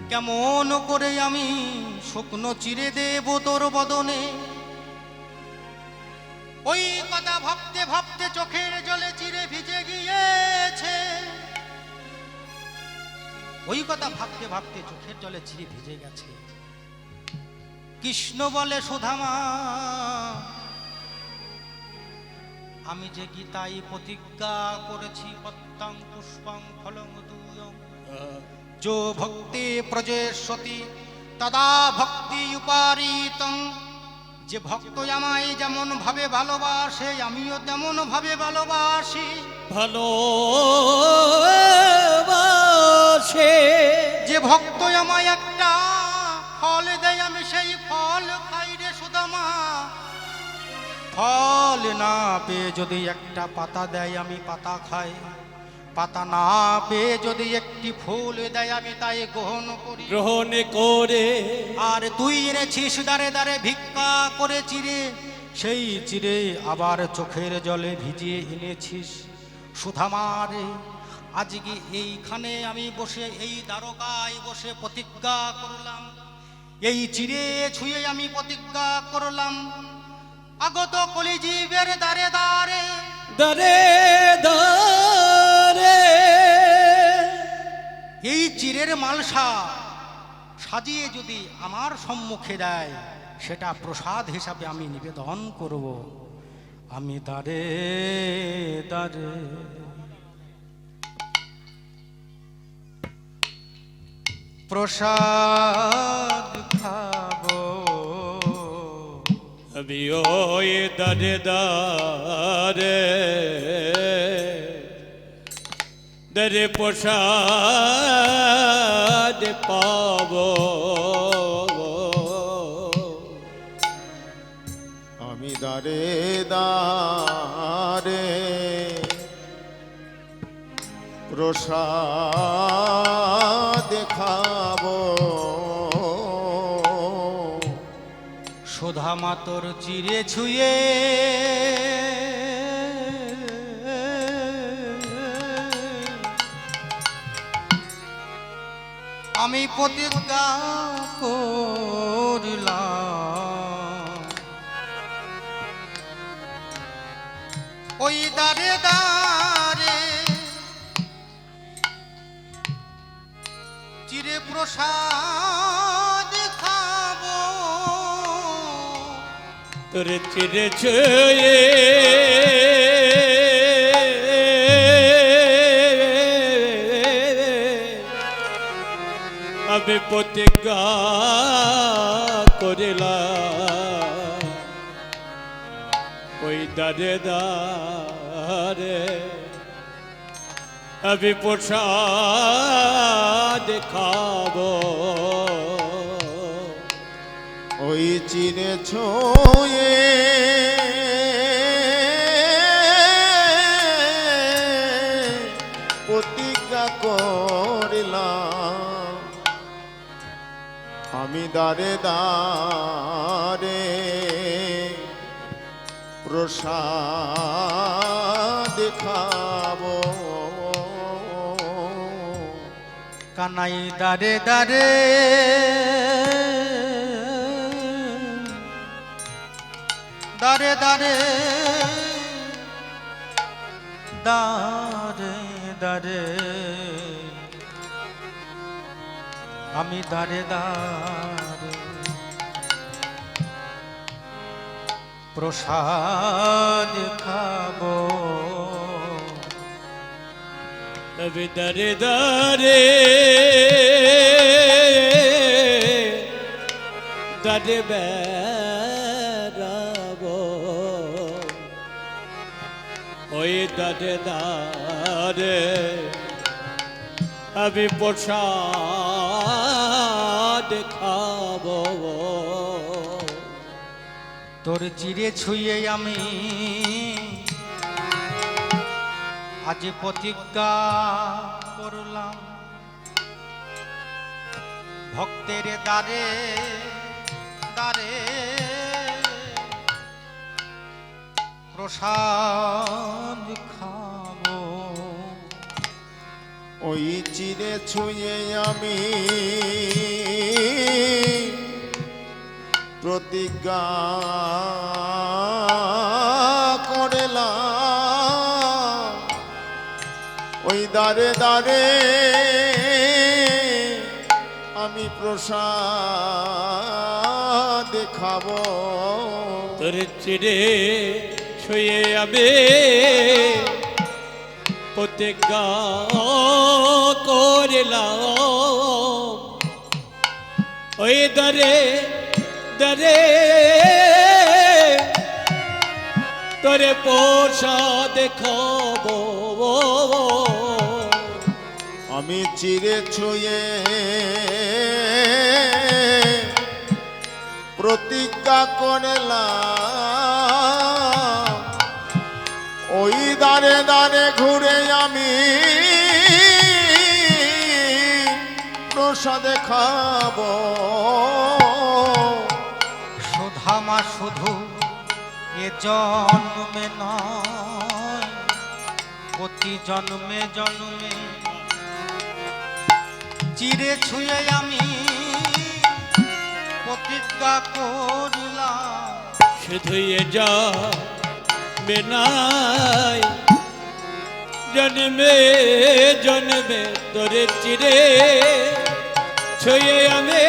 কেমন করে আমি শুকনো চিড়ে দেব তোর বদনে? ওই কথা ভাবতে ভাবতে চোখের জলে চিড়ে ভিজে গিয়েছে। ওই কথা ভাবতে ভাবতে চোখের জলে চিড়ে ভিজে গেছে। কৃষ্ণ বলে, সুধামা, আমি যে গীতায় প্রতিজ্ঞা করেছি, পত্তাং পুষ্পং ফলং দুয়ং, যো ভক্তি প্রজেষ্যতি তদা ভক্তি উপারিতং, যে ভক্ত আমায় যেমন ভাবে ভালোবাসে, আমিও তেমন ভাবে ভালোবাসি। ভালোবাসে, যে ভক্ত আমায় একটা ফল দেয়, আমি সেই ফল খাই রে সুদামা। ফল না পেয়ে যদি একটা পাতা দেয়, আমি পাতা খাই। পাতা না পেয়ে যদি একটি ফুল দেয়, আমি তাই গ্রহণ করি। গ্রহণ করে, আর তুই এনেছিস দাঁড়ে দাঁড়ে ভিক্ষা করে চিড়ে, সেই চিড়ে আবার চোখের জলে ভিজিয়ে এনেছিস। সুধামা রে, আজকে এইখানে আমি বসে, এই দ্বারকায় বসে প্রতিজ্ঞা করলাম, এই চিড়ে ছুঁয়ে আমি প্রতিজ্ঞা করলাম, আগত কলিজীবের দ্বারে দ্বারে, দারে দারে, এই চিড়ের মালসা সাজিয়ে যদি আমার সম্মুখে দেয়, সেটা প্রসাদ হিসাবে আমি নিবেদন করব। আমি দ্বারে দ্বারে প্রসাদ খাবো, আমি ওই দারে দারে, দারে প্রসাদ পাবো। আমি দাঁড়ে দাঁড়ে প্রসাদ খাবো। সুধা মাতর চিরে ছুঁয়ে আমি প্রতিজ্ঞা করলাম, ওই দাঁড়ে দাঁড়ে চিরে প্রসাদ খাবো। তোর চিরে ছুঁয়ে আমি প্রতিজ্ঞা করিলাম, ওই দাঁড়ে দাঁড়ে আমি প্রসাদ খাবো। ওই চিরে ছুঁয়ে প্রতিজ্ঞা করিলাম, আমি দাঁড়ে দাঁড়ে প্রসাদ খাবো। কানাই দাঁড়ে দাঁড়ে দাঁড়ে দাঁড়ে দাঁড়ে দাঁড়ে আমি দাঁড়ে দাঁড়ে প্রসাদ খাবো। তবে দাঁড়ে দাঁড়ে দাঁড়ে বেড়াবো, ওই দাঁড়ে দাঁড়ে আমি প্রসাদ খাবো। তোর চিরে ছুঁয়ে আমি আজ প্রতিজ্ঞা করলাম, ভক্তের দ্বারে দ্বারে প্রসাদ খাবো। ওই চিরে ছুঁয়ে আমি প্রতিজ্ঞা করলাম, ওই দাঁড়ে দাঁড়ে আমি প্রসাদ খাবো। তোর চিরে ছুঁয়ে আমি প্রতিজ্ঞা করিলাম, ওই দরে দরে তোরে প্রসাদ খাবো। আমি চিরে ছুঁয়ে প্রতিজ্ঞা করলাম, ওই দাঁড়ে দাঁড়ে ঘুরে আমি প্রসাদ খাবো। সুধামা শুধু এ জন্মে নয়, প্রতি জন্মে জন্মে চিরে ছুঁয়ে আমি প্রতিজ্ঞা করলাম, শুধু এ যা বেনাই জন্মে জন্মে তোরে চিরে ছুঁয়ে আমি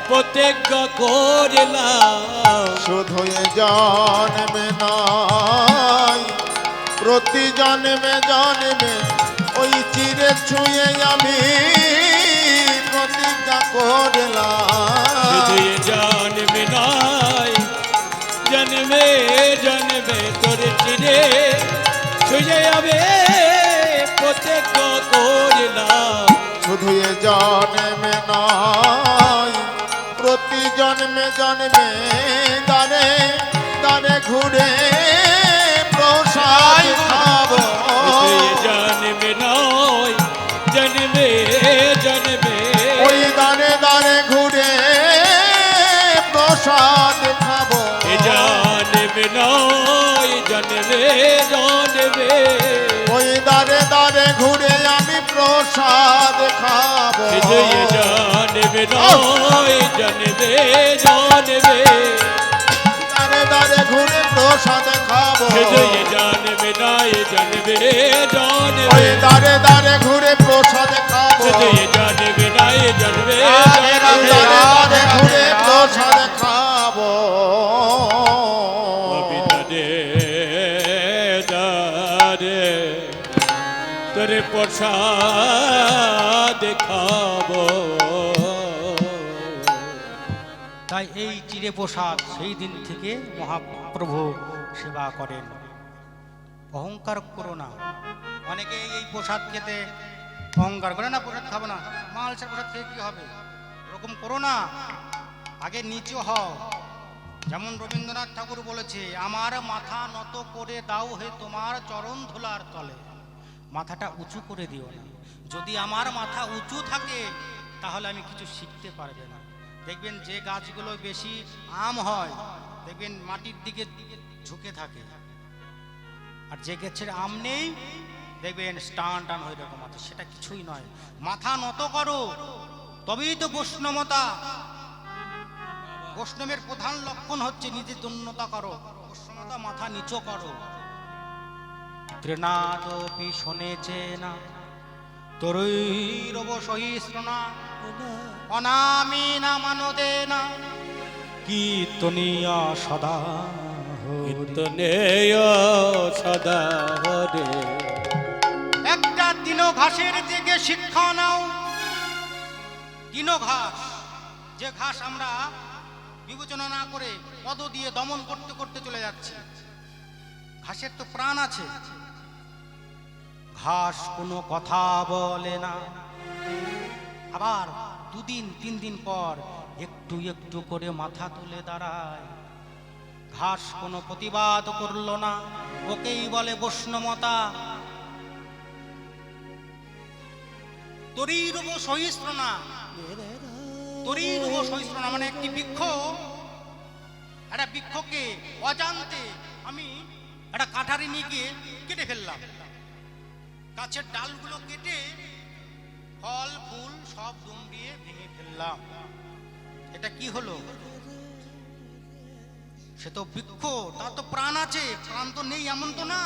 প্রতিজ্ঞা করলাম। শুধু এ জন্মে নয়, প্রতি জন্মে জন্মে ওই চিরে ছুঁয়ে আমি প্রতিজ্ঞা করলাম। শুধু এ জন্মে নয়, জন্মে জন্মে তোরে চিরে ছুঁয়ে আমি প্রতিজ্ঞা করলাম। শুধু এ জন্মে নয়, প্রতি জন্মে জন্মে দাঁড়ে দাঁড়ে ঘুরে প্রসাদ খাবো। শুধু এ জন্মে ওই দানে দানে ঘুরে প্রসাদ খাবো এ জন্মে নয় জন্মে জন্মে ওই দানে দানে ঘুরে আমি প্রসাদ খাবো শুধু এ জন্মে নয় জন্মে জন্মে দানে দানে ঘুরে প্রসাদ খাবো শুধু এ জন্মে নয় জন্মে জন্মে ওই দানে দানে ঘুরে প্রসাদ খাবো শুধু এ জন্মে নয় জন্মে দানে দানে জন্মে ঘুরে প্রসাদ খাবো অবিদানে দারে তোরে প্রসাদ খাবো তাই এই চিরে প্রসাদ সেই দিন থেকে মহাপ্রভু সেবা করেন। অহংকার করো না। অনেকে এই প্রসাদ খেতে অহংকার করে না, প্রসাদ খাবো না, মালসার প্রসাদ খেয়ে কি হবে, ওরকম করো না। আগে নিচু হও। যেমন রবীন্দ্রনাথ ঠাকুর বলেছে, আমার মাথা নত করে দাও হে তোমার চরণ ধুলার তলে। মাথাটা উঁচু করে দিও না। যদি আমার মাথা উঁচু থাকে তাহলে আমি কিছু শিখতে পারবে না। দেখবেন যে গাছগুলো বেশি আম হয় দেখবেন মাটির দিকে ঝুঁকে থাকে, আর যে গাছের আম নেই দেখবেন টান টান হয়ে রকম আছে। সেটা কিছুই নয়, মাথা নত করো, তবেই তো বৈষ্ণবতা। বৈষ্ণবের প্রধান লক্ষণ হচ্ছে নিজের উন্নতা করো, বৈষ্ণবতা মাথা নিচু করো। তৃণাদপি শোনেছে না তরৈরব সহিষ্ণুনা অনামি না মানদে না কীর্তনীয় সদা হরি। কীর্তনেয় সদা হরে একটা তিনো ঘাসের দিকে শিক্ষা নাও। তিনো ঘাস, যে ঘাস আমরা বিবেচনা না করে পদ দিয়ে দমন করতে করতে চলে যাচ্ছি। ঘাসের তো প্রাণ আছে। ঘাস কোনো কথা বলে না, আবার দুদিন তিন দিন পর একটু একটু করে মাথা তুলে দাঁড়ায়। ঘাস কোনো প্রতিবাদ করলো না, ওকেই বলে বৈষ্ণবতা। তরীরব সহিষ্ণুনা, তরীরব সহিষ্ণুনা মানে একটি বৃক্ষ, একটা বৃক্ষকে অজান্তে আমি একটা কাঁঠারি নিয়ে গিয়ে কেটে ফেললাম। গাছের ডালগুলো কেটে ফল ফুল সব দুমড়িয়ে ভেঙে ফেললাম। এটা কি হলো? সে তো বৃক্ষ, তার তো প্রাণ আছে, প্রাণ তো নেই এমন তো না।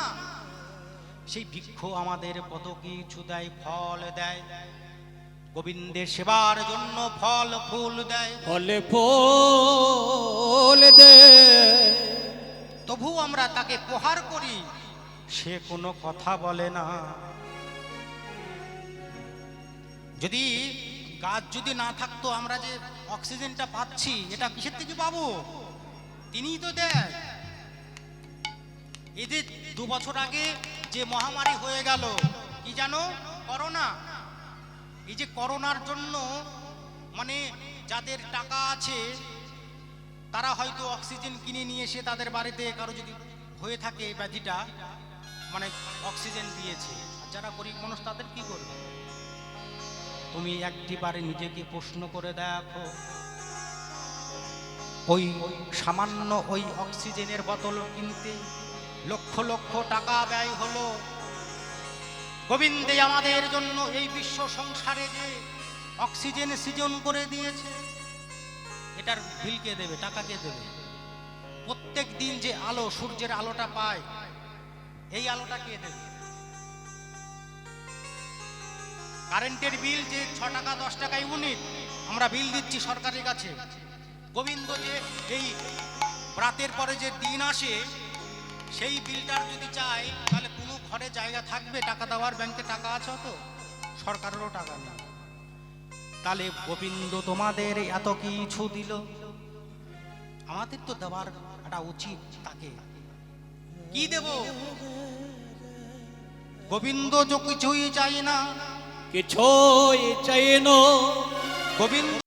সেই বৃক্ষ আমাদের কত কিছু দেয়, ফল দেয়, গোবিন্দের সেবার জন্য ফল ফুল দেয়, ফলে ফুল দে তবু আমরা তাকে প্রহার করি, সে কোনো কথা বলে না। যদি গাছ যদি না থাকতো, আমরা যে অক্সিজেনটা পাচ্ছি এটা কিসের থেকে পাবো? তিনিই তো দেয়। এই যে 2 বছর আগে যে মহামারী হয়ে গেল, কি জানো? করোনা। এই যে করোনার জন্য মানে যাদের টাকা আছে তারা হয়তো অক্সিজেন কিনে নিয়ে এসে তাদের বাড়িতে কারো যদি হয়ে থাকে ব্যাধিটা, মানে অক্সিজেন দিয়েছে। আর যারা গরিব মানুষ তাদের কি করবে? তুমি একটিবারে নিজেকে প্রশ্ন করে দেখো, ওই সামান্য ওই অক্সিজেনের বোতল কিনতে লক্ষ লক্ষ টাকা ব্যয় হলো। গোবিন্দে আমাদের জন্য এই বিশ্ব সংসারে যে অক্সিজেন সৃজন করে দিয়েছে, এটার বিল কে দেবে? টাকা কে দেবে? প্রত্যেক দিন যে আলো, সূর্যের আলোটা পায়, এই আলোটা কে দেবে? কারেন্টের বিল যে 6 টাকা 10 টাকা ইউনিট আমরা বিল দিচ্ছি সরকারের কাছে। গোবিন্দ যে এই রাতের পরে যে দিন আসে, সেই বিলটার যদি চাই তাহলে কোনো ঘরে জায়গা থাকবে টাকা দেওয়ার? ব্যাংকে টাকা আছে তো, সরকারেরও টাকা নেই। তাহলে গোবিন্দ তোমাদের এত কিছু দিল, আমাদের তো দেওয়ার একটা উচিত। তাকে কি দেব? গোবিন্দ যে কিছুই চাই না, কিছুই চাই না, গোবিন্দ